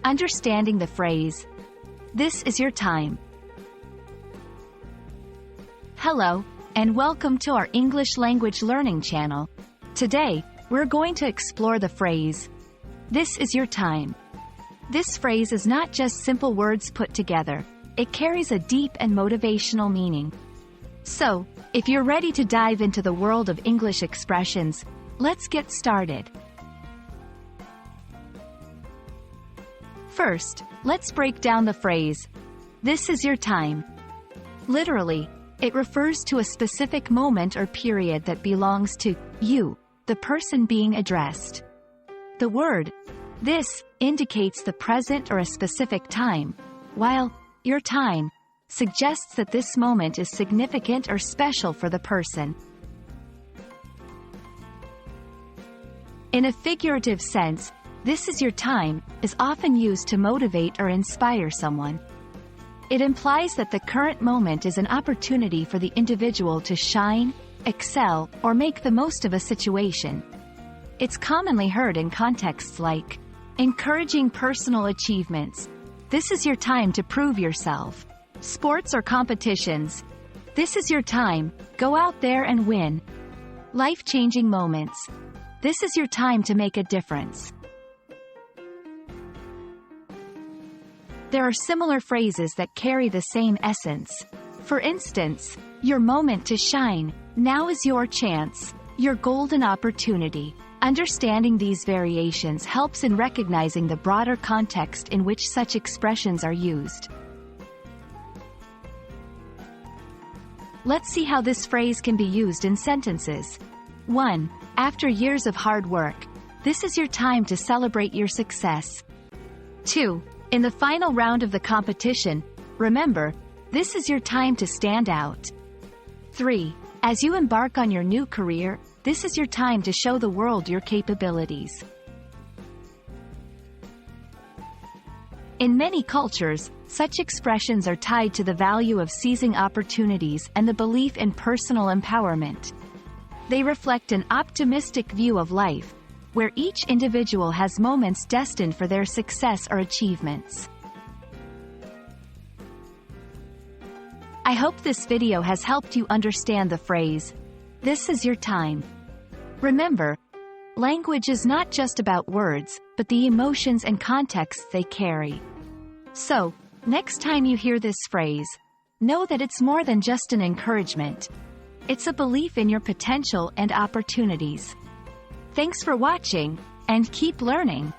Understanding the phrase, "This is your time." Hello, and welcome to our English language learning channel. Today, we're going to explore the phrase, "This is your time." This phrase is not just simple words put together. It carries a deep and motivational meaning. So, if you're ready to dive into the world of English expressions, let's get started. First, let's break down the phrase, "This is your time." Literally, it refers to a specific moment or period that belongs to you, the person being addressed. The word, "this," indicates the present or a specific time, while "your time" suggests that this moment is significant or special for the person. In a figurative sense, "this is your time" is often used to motivate or inspire someone. It implies that the current moment is an opportunity for the individual to shine, excel, or make the most of a situation. It's commonly heard in contexts like encouraging personal achievements. "This is your time to prove yourself." Sports or competitions. "This is your time, go out there and win." Life-changing moments. "This is your time to make a difference." There are similar phrases that carry the same essence. For instance, "Your moment to shine," "Now is your chance," "Your golden opportunity." Understanding these variations helps in recognizing the broader context in which such expressions are used. Let's see how this phrase can be used in sentences. 1. After years of hard work, "This is your time to celebrate your success." 2. In the final round of the competition, remember, "This is your time to stand out." 3. As you embark on your new career, "This is your time to show the world your capabilities." In many cultures, such expressions are tied to the value of seizing opportunities and the belief in personal empowerment. They reflect an optimistic view of life, where each individual has moments destined for their success or achievements. I hope this video has helped you understand the phrase, "This is your time." Remember, language is not just about words, but the emotions and contexts they carry. So, next time you hear this phrase, know that it's more than just an encouragement. It's a belief in your potential and opportunities. Thanks for watching, and keep learning.